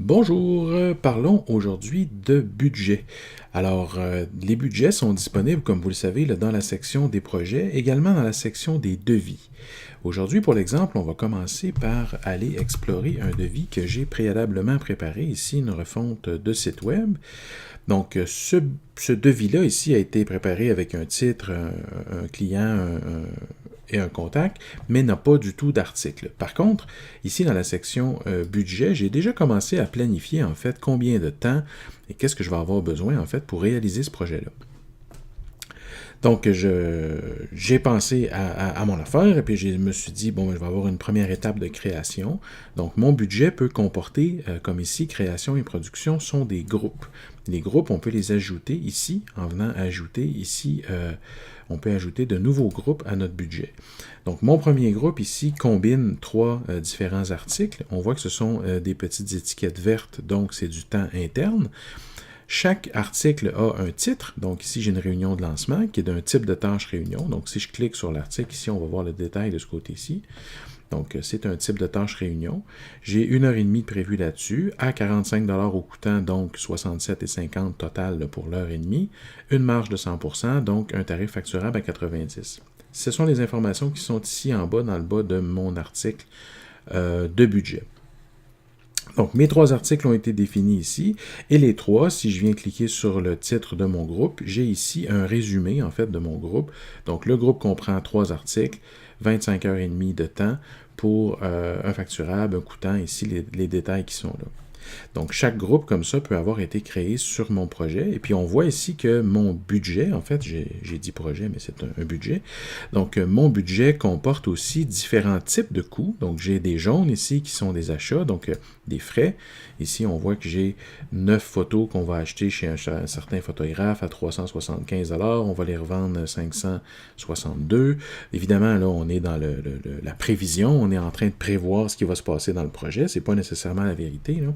Bonjour, parlons aujourd'hui de budget. Alors, les budgets sont disponibles, comme vous le savez, là, dans la section des projets, également dans la section des devis. Aujourd'hui, pour l'exemple, on va commencer par aller explorer un devis que j'ai préalablement préparé, ici une refonte de site web. Donc, ce devis-là ici a été préparé avec un titre, un client et un contact, mais n'a pas du tout d'article. Par contre, ici dans la section budget, j'ai déjà commencé à planifier en fait combien de temps et qu'est-ce que je vais avoir besoin en fait pour réaliser ce projet-là. Donc, j'ai pensé à mon affaire et puis je me suis dit, bon, je vais avoir une première étape de création. Donc, mon budget peut comporter, comme ici, création et production sont des groupes. Les groupes, on peut les ajouter ici, en venant ajouter ici, on peut ajouter de nouveaux groupes à notre budget. Donc, mon premier groupe ici combine trois différents articles. On voit que ce sont des petites étiquettes vertes, donc c'est du temps interne. Chaque article a un titre, donc ici j'ai une réunion de lancement qui est d'un type de tâche réunion. Donc si je clique sur l'article, ici on va voir le détail de ce côté-ci. Donc c'est un type de tâche réunion. J'ai 1h30 de prévu là-dessus, à 45$ au coûtant, donc 67,50$ total total pour l'heure et demie. Une marge de 100%, donc un tarif facturable à 90$. Ce sont les informations qui sont ici en bas, dans le bas de mon article de budget. Donc, mes trois articles ont été définis ici, et les trois, si je viens cliquer sur le titre de mon groupe, j'ai ici un résumé, en fait, de mon groupe. Donc, le groupe comprend trois articles, 25h30 de temps pour un facturable, un coûtant, ici, les détails qui sont là. Donc, chaque groupe comme ça peut avoir été créé sur mon projet. Et puis, on voit ici que mon budget, en fait, j'ai dit projet, mais c'est un budget. Donc, mon budget comporte aussi différents types de coûts. Donc, j'ai des jaunes ici qui sont des achats, donc des frais. Ici, on voit que j'ai 9 photos qu'on va acheter chez un certain photographe à 375$. On va les revendre 562. Évidemment, là, on est dans la prévision. On est en train de prévoir ce qui va se passer dans le projet. Ce n'est pas nécessairement la vérité, là.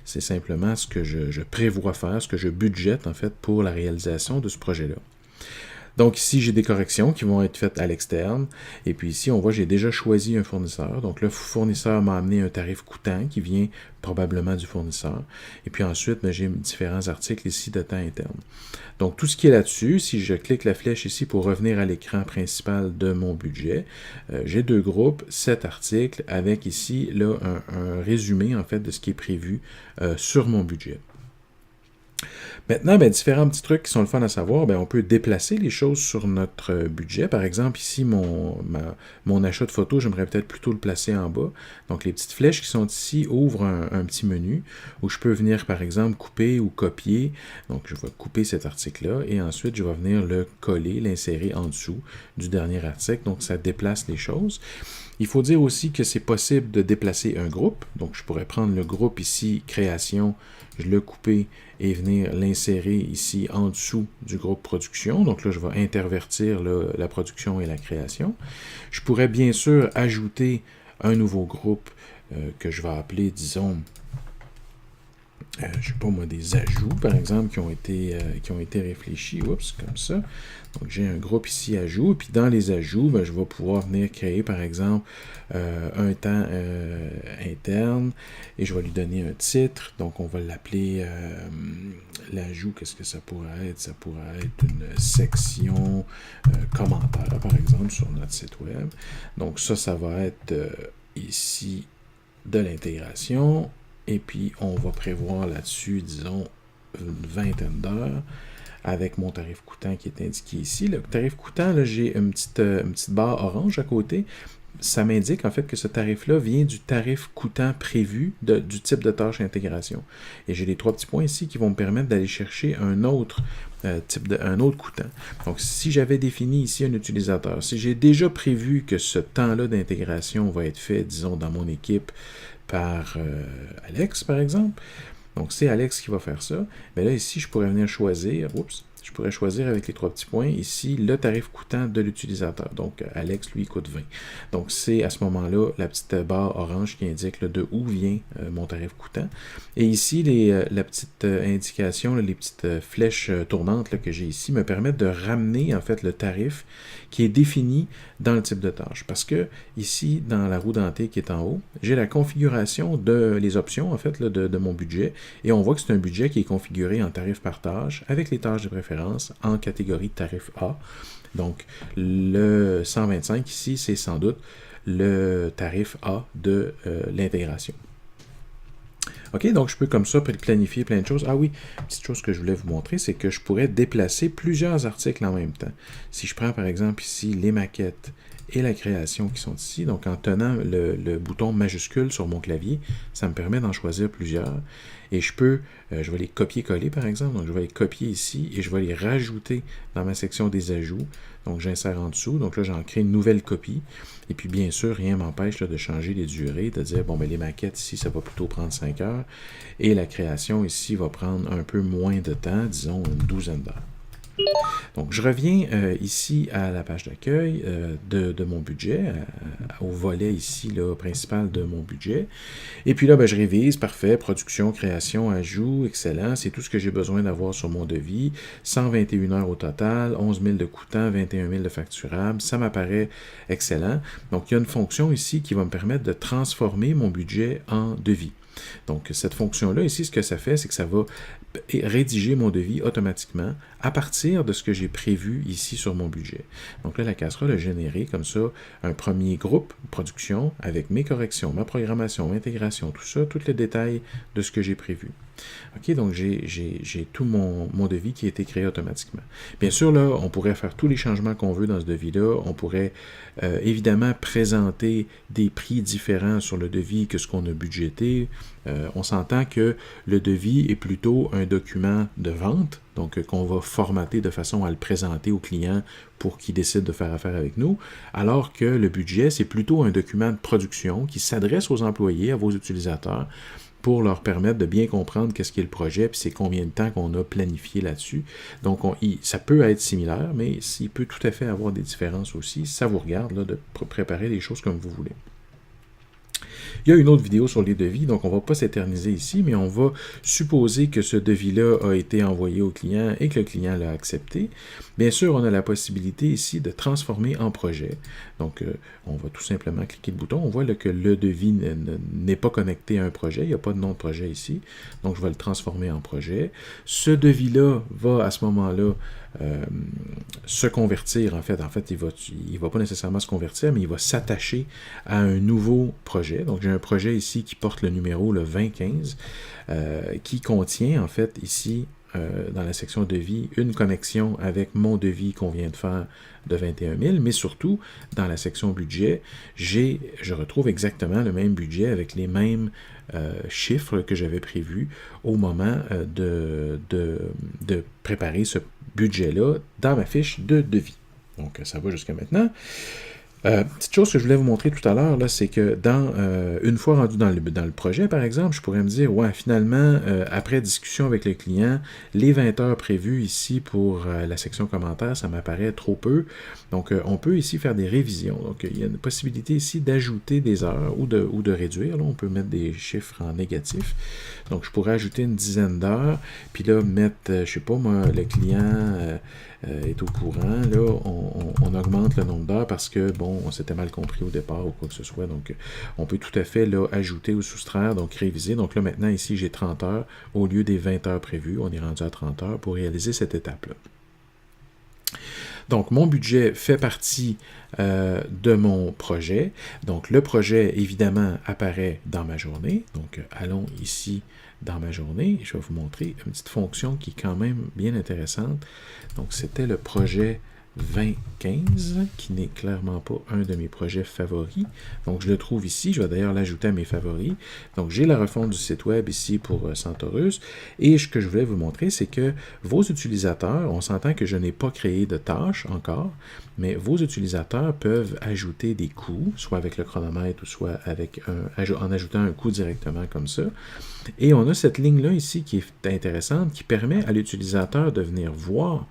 C'est simplement ce que je prévois faire, ce que je budgète en fait pour la réalisation de ce projet-là. Donc ici, j'ai des corrections qui vont être faites à l'externe. Et puis ici, on voit j'ai déjà choisi un fournisseur. Donc le fournisseur m'a amené un tarif coûtant qui vient probablement du fournisseur. Et puis ensuite, j'ai différents articles ici de temps interne. Donc tout ce qui est là-dessus, si je clique la flèche ici pour revenir à l'écran principal de mon budget, j'ai deux groupes, 7 articles avec ici là, un résumé en fait de ce qui est prévu sur mon budget. Maintenant, différents petits trucs qui sont le fun à savoir, on peut déplacer les choses sur notre budget. Par exemple, ici, mon achat de photos, j'aimerais peut-être plutôt le placer en bas. Donc, les petites flèches qui sont ici ouvrent un petit menu où je peux venir, par exemple, couper ou copier. Donc, je vais couper cet article-là et ensuite, je vais venir le coller, l'insérer en dessous du dernier article. Donc, ça déplace les choses. Il faut dire aussi que c'est possible de déplacer un groupe. Donc, je pourrais prendre le groupe ici, création, je le couper et venir l'insérer ici en dessous du groupe production. Donc là, je vais intervertir la production et la création. Je pourrais bien sûr ajouter un nouveau groupe que je vais appeler, disons, je ne sais pas moi, des ajouts, par exemple, qui ont été réfléchis. Oups, comme ça. Donc, j'ai un groupe ici, ajouts. Puis, dans les ajouts, je vais pouvoir venir créer, par exemple, un temps interne. Et je vais lui donner un titre. Donc, on va l'appeler l'ajout. Qu'est-ce que ça pourrait être? Ça pourrait être une section commentaire, par exemple, sur notre site web. Donc, ça va être ici de l'intégration. Et puis, on va prévoir là-dessus, disons, une vingtaine d'heures avec mon tarif coûtant qui est indiqué ici. Le tarif coûtant, là, j'ai une petite barre orange à côté. Ça m'indique en fait que ce tarif-là vient du tarif coûtant prévu du type de tâche intégration. Et j'ai les trois petits points ici qui vont me permettre d'aller chercher un autre un autre coûtant. Donc, si j'avais défini ici un utilisateur, si j'ai déjà prévu que ce temps-là d'intégration va être fait, disons, dans mon équipe par Alex, par exemple, donc c'est Alex qui va faire ça, mais là, ici, je pourrais venir choisir, je pourrais choisir avec les 3 petits points ici le tarif coûtant de l'utilisateur. Donc, Alex, lui, coûte 20. Donc, c'est à ce moment-là la petite barre orange qui indique là, de où vient mon tarif coûtant. Et ici, la petite indication, là, les petites flèches tournantes là, que j'ai ici me permettent de ramener en fait le tarif qui est défini dans le type de tâche. Parce que ici, dans la roue dentée qui est en haut, j'ai la configuration de les options en fait là, de mon budget. Et on voit que c'est un budget qui est configuré en tarif par tâche avec les tâches de préférence en catégorie tarif A. Donc, le 125 ici, c'est sans doute le tarif A de l'intégration. OK, donc je peux comme ça planifier plein de choses. Ah oui, petite chose que je voulais vous montrer, c'est que je pourrais déplacer plusieurs articles en même temps. Si je prends par exemple ici les maquettes et la création qui sont ici, donc en tenant le bouton majuscule sur mon clavier, ça me permet d'en choisir plusieurs. Et je peux, je vais les copier-coller par exemple, donc je vais les copier ici et je vais les rajouter dans ma section des ajouts. Donc j'insère en dessous, donc là j'en crée une nouvelle copie. Et puis bien sûr, rien ne m'empêche de changer les durées, de dire, bon, mais les maquettes ici, ça va plutôt prendre 5 heures. Et la création ici va prendre un peu moins de temps, disons une douzaine d'heures. Donc, je reviens ici à la page d'accueil de mon budget, au volet ici là, principal de mon budget. Et puis là, ben, je révise, parfait, production, création, ajout, excellent. C'est tout ce que j'ai besoin d'avoir sur mon devis. 121 heures au total, 11 000 de coûtants, 21 000 de facturables. Ça m'apparaît excellent. Donc, il y a une fonction ici qui va me permettre de transformer mon budget en devis. Donc, cette fonction-là, ici, ce que ça fait, c'est que ça va rédiger mon devis automatiquement à partir de ce que j'ai prévu ici sur mon budget. Donc là, la casserole a généré comme ça un premier groupe production avec mes corrections, ma programmation, ma intégration, tout ça, tous les détails de ce que j'ai prévu. OK, donc j'ai tout mon devis qui a été créé automatiquement. Bien sûr, là, on pourrait faire tous les changements qu'on veut dans ce devis-là. On pourrait évidemment présenter des prix différents sur le devis que ce qu'on a budgété. On s'entend que le devis est plutôt un document de vente, donc qu'on va formater de façon à le présenter au client pour qu'il décide de faire affaire avec nous, alors que le budget, c'est plutôt un document de production qui s'adresse aux employés, à vos utilisateurs, pour leur permettre de bien comprendre qu'est-ce qu'est le projet, puis c'est combien de temps qu'on a planifié là-dessus. Donc, ça peut être similaire, mais il peut tout à fait avoir des différences aussi. Ça vous regarde là, de préparer les choses comme vous voulez. Il y a une autre vidéo sur les devis, donc on ne va pas s'éterniser ici, mais on va supposer que ce devis-là a été envoyé au client et que le client l'a accepté. Bien sûr, on a la possibilité ici de transformer en projet. Donc, on va tout simplement cliquer le bouton. On voit là, que le devis n'est pas connecté à un projet. Il n'y a pas de nom de projet ici. Donc, je vais le transformer en projet. Ce devis-là va, à ce moment-là, se convertir. En fait, il va pas nécessairement se convertir, mais il va s'attacher à un nouveau projet. Donc, j'ai un projet ici qui porte le numéro, le 2015, qui contient, en fait, ici, dans la section devis, une connexion avec mon devis qu'on vient de faire de 21 000, mais surtout, dans la section budget, je retrouve exactement le même budget avec les mêmes chiffres que j'avais prévus au moment de préparer ce budget-là dans ma fiche de devis. Donc, ça va jusqu'à maintenant. Petite chose que je voulais vous montrer tout à l'heure, là, c'est que une fois rendu dans le projet, par exemple, je pourrais me dire, ouais, finalement, après discussion avec le client, les 20 heures prévues ici pour la section commentaires, ça m'apparaît trop peu. Donc, on peut ici faire des révisions. Donc, il y a une possibilité ici d'ajouter des heures ou de réduire. Là, on peut mettre des chiffres en négatif. Donc, je pourrais ajouter une dizaine d'heures, puis là, mettre, je sais pas, moi, le client est au courant. Là, on augmente le nombre d'heures parce que, bon, on s'était mal compris au départ ou quoi que ce soit. Donc, on peut tout à fait là, ajouter ou soustraire, donc réviser. Donc là, maintenant, ici, j'ai 30 heures au lieu des 20 heures prévues. On est rendu à 30 heures pour réaliser cette étape-là. Donc, mon budget fait partie de mon projet. Donc, le projet, évidemment, apparaît dans ma journée. Donc, allons ici dans ma journée. Je vais vous montrer une petite fonction qui est quand même bien intéressante. Donc, c'était le projet 2015, qui n'est clairement pas un de mes projets favoris. Donc, je le trouve ici. Je vais d'ailleurs l'ajouter à mes favoris. Donc, j'ai la refonte du site web ici pour Centaurus. Et ce que je voulais vous montrer, c'est que vos utilisateurs, on s'entend que je n'ai pas créé de tâches encore, mais vos utilisateurs peuvent ajouter des coûts, soit avec le chronomètre ou soit avec en ajoutant un coût directement comme ça. Et on a cette ligne-là ici qui est intéressante, qui permet à l'utilisateur de venir voir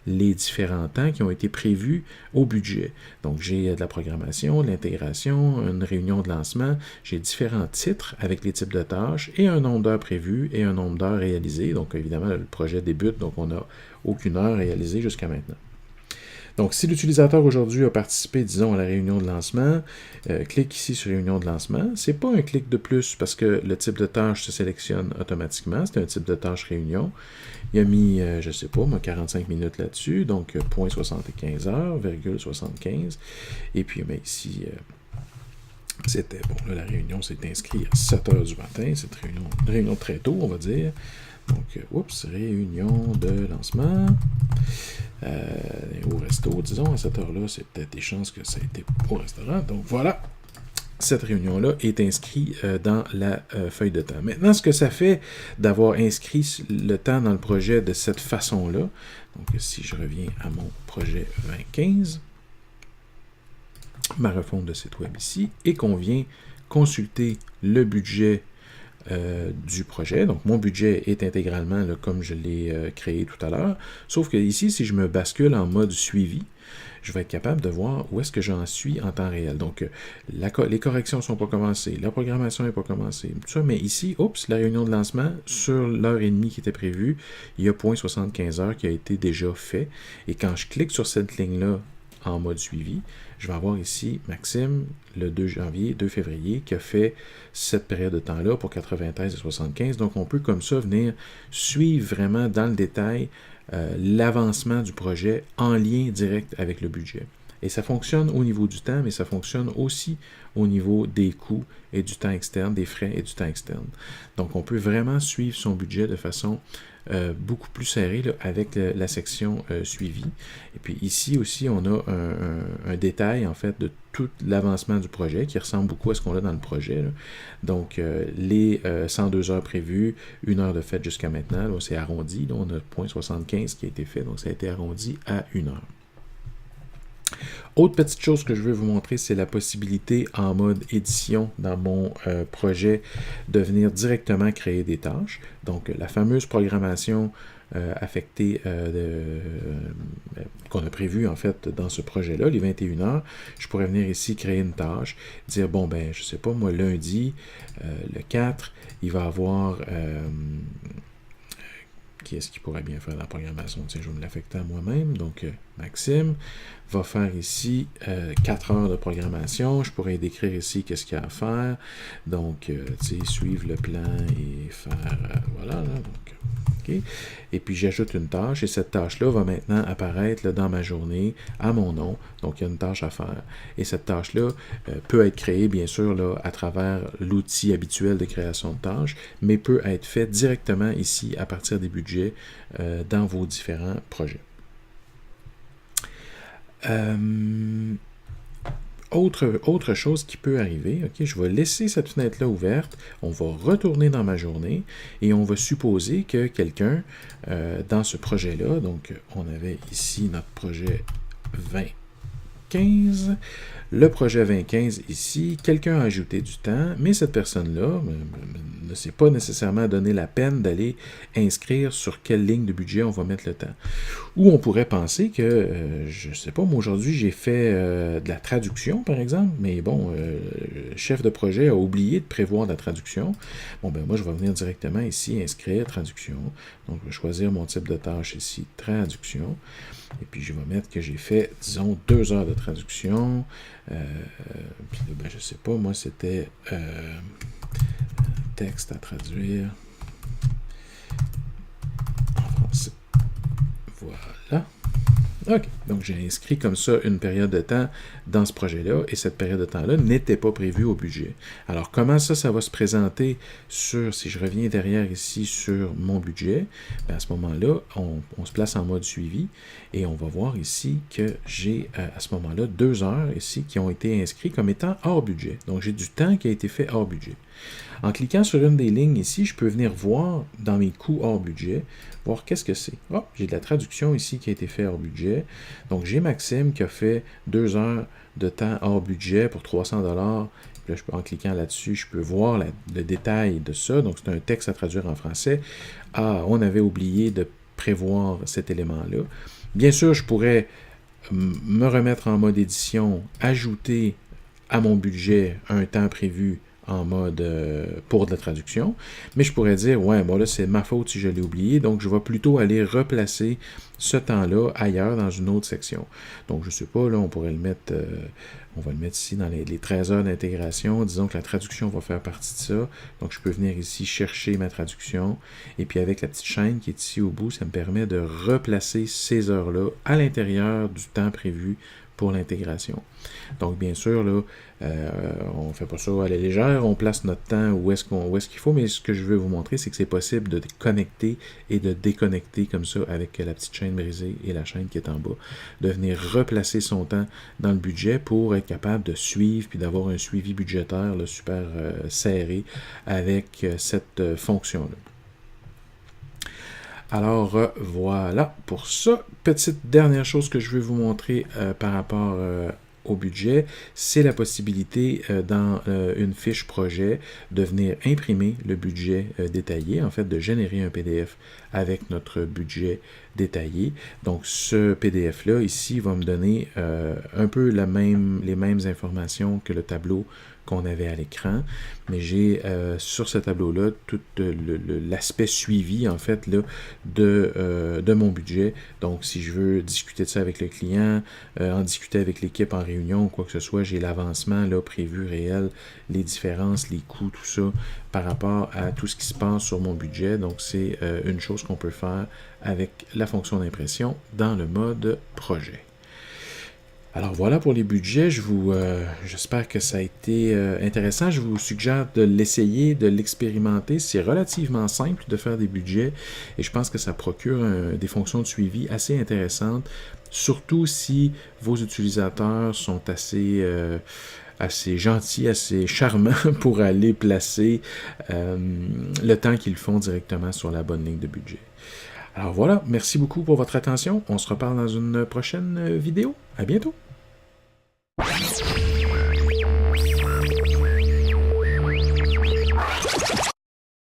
les différents temps qui ont été prévus au budget. Donc, j'ai de la programmation, de l'intégration, une réunion de lancement, j'ai différents titres avec les types de tâches et un nombre d'heures prévues et un nombre d'heures réalisées. Donc, évidemment, le projet débute, donc on n'a aucune heure réalisée jusqu'à maintenant. Donc, si l'utilisateur aujourd'hui a participé, disons, à la réunion de lancement, clique ici sur réunion de lancement. Ce n'est pas un clic de plus parce que le type de tâche se sélectionne automatiquement. C'est un type de tâche réunion. Il a mis, je ne sais pas, moi, 45 minutes là-dessus, donc 0.75 heures, virgule 75. Et puis, mais ici, c'était, bon, là, la réunion s'est inscrite à 7 heures du matin. C'est une réunion très tôt, on va dire. Donc, oups, réunion de lancement. Au resto, disons, à cette heure-là, c'est peut-être des chances que ça a été au restaurant. Donc voilà, cette réunion-là est inscrite dans la feuille de temps. Maintenant, ce que ça fait d'avoir inscrit le temps dans le projet de cette façon-là, donc si je reviens à mon projet 2015, ma refonte de site web ici, et qu'on vient consulter le budget du projet. Donc, mon budget est intégralement là, comme je l'ai créé tout à l'heure. Sauf que ici, si je me bascule en mode suivi, je vais être capable de voir où est-ce que j'en suis en temps réel. Donc, les corrections ne sont pas commencées, la programmation n'est pas commencée, tout ça, mais ici, oups, la réunion de lancement, sur l'heure et demie qui était prévue, il y a 0.75 heures qui a été déjà fait. Et quand je clique sur cette ligne-là en mode suivi, je vais avoir ici Maxime, le 2 janvier, 2 février, qui a fait cette période de temps-là pour 93 et 75. Donc, on peut comme ça venir suivre vraiment dans le détail l'avancement du projet en lien direct avec le budget. Et ça fonctionne au niveau du temps, mais ça fonctionne aussi au niveau des coûts et du temps externe, des frais et du temps externe. Donc, on peut vraiment suivre son budget de façon beaucoup plus serrée là, avec la section suivi. Et puis ici aussi, on a un détail en fait de tout l'avancement du projet qui ressemble beaucoup à ce qu'on a dans le projet. Là. Donc, les 102 heures prévues, 1 heure de fait jusqu'à maintenant, c'est arrondi. Là, on a 0.75 qui a été fait, donc ça a été arrondi à 1 heure. Autre petite chose que je veux vous montrer, c'est la possibilité en mode édition dans mon projet de venir directement créer des tâches. Donc, la fameuse programmation affectée qu'on a prévue en fait dans ce projet-là, les 21 heures, je pourrais venir ici créer une tâche, dire, bon, ben, je sais pas, moi, lundi, le 4, il va avoir... qui est-ce qui pourrait bien faire la programmation? Tiens, je vais me l'affecter à moi-même. Donc, Maxime va faire ici 4 heures de programmation. Je pourrais décrire ici qu'est-ce qu'il y a à faire. Donc, tu sais, suivre le plan et faire... voilà, là, donc... Okay. Et puis, j'ajoute une tâche et cette tâche-là va maintenant apparaître là, dans ma journée à mon nom. Donc, il y a une tâche à faire. Et cette tâche-là peut être créée, bien sûr, là, à travers l'outil habituel de création de tâches, mais peut être faite directement ici à partir des budgets dans vos différents projets. Autre chose qui peut arriver, ok, je vais laisser cette fenêtre-là ouverte, on va retourner dans ma journée et on va supposer que quelqu'un, dans ce projet-là, donc on avait ici notre projet 2015, le projet 2015 ici, quelqu'un a ajouté du temps, mais cette personne-là ne s'est pas nécessairement donné la peine d'aller inscrire sur quelle ligne de budget on va mettre le temps. Ou on pourrait penser que, je ne sais pas, moi aujourd'hui j'ai fait de la traduction par exemple, mais bon, le chef de projet a oublié de prévoir la traduction. Bon ben moi je vais venir directement ici inscrire traduction. Donc je vais choisir mon type de tâche ici, traduction. Et puis je vais mettre que j'ai fait, disons, 2 heures de traduction. Puis là, ben, je sais pas, moi c'était texte à traduire en français. Voilà. OK. Donc, j'ai inscrit comme ça une période de temps dans ce projet-là, et cette période de temps-là n'était pas prévue au budget. Alors, comment ça va se présenter si je reviens derrière ici sur mon budget, bien, à ce moment-là, on se place en mode suivi, et on va voir ici que j'ai, à ce moment-là, 2 heures ici qui ont été inscrites comme étant hors budget. Donc, j'ai du temps qui a été fait hors budget. En cliquant sur une des lignes ici, je peux venir voir dans mes coûts hors budget, voir qu'est-ce que c'est. Oh, j'ai de la traduction ici qui a été fait hors budget. Donc, j'ai Maxime qui a fait 2 heures de temps hors budget pour 300 $. Là, en cliquant là-dessus, je peux voir le détail de ça. Donc, c'est un texte à traduire en français. Ah, on avait oublié de prévoir cet élément-là. Bien sûr, je pourrais me remettre en mode édition, ajouter à mon budget un temps prévu en mode pour de la traduction, mais je pourrais dire, ouais, bon là, c'est ma faute si je l'ai oublié, donc je vais plutôt aller replacer ce temps-là ailleurs dans une autre section. Donc, je sais pas, là, on pourrait le mettre, on va le mettre ici dans les 13 heures d'intégration. Disons que la traduction va faire partie de ça. Donc, je peux venir ici chercher ma traduction, et puis avec la petite chaîne qui est ici au bout, ça me permet de replacer ces heures-là à l'intérieur du temps prévu pour l'intégration. Donc, bien sûr, là, on ne fait pas ça à la légère, on place notre temps où est-ce qu'il faut, mais ce que je veux vous montrer, c'est que c'est possible de connecter et de déconnecter comme ça avec la petite chaîne brisée et la chaîne qui est en bas, de venir replacer son temps dans le budget pour être capable de suivre puis d'avoir un suivi budgétaire là, super serré avec cette fonction-là. Alors, voilà pour ça. Petite dernière chose que je veux vous montrer par rapport au budget, c'est la possibilité dans une fiche projet de venir imprimer le budget détaillé, en fait de générer un PDF avec notre budget détaillé. Donc ce PDF-là ici va me donner un peu les mêmes informations que le tableau qu'on avait à l'écran, mais j'ai sur ce tableau-là tout l'aspect suivi, en fait, là, de mon budget. Donc, si je veux discuter de ça avec le client, en discuter avec l'équipe en réunion ou quoi que ce soit, j'ai l'avancement là prévu réel, les différences, les coûts, tout ça, par rapport à tout ce qui se passe sur mon budget. Donc, c'est une chose qu'on peut faire avec la fonction d'impression dans le mode projet. Alors voilà pour les budgets, j'espère que ça a été intéressant. Je vous suggère de l'essayer, de l'expérimenter. C'est relativement simple de faire des budgets et je pense que ça procure des fonctions de suivi assez intéressantes, surtout si vos utilisateurs sont assez gentils, assez charmants pour aller placer le temps qu'ils font directement sur la bonne ligne de budget. Alors voilà, merci beaucoup pour votre attention. On se reparle dans une prochaine vidéo. À bientôt!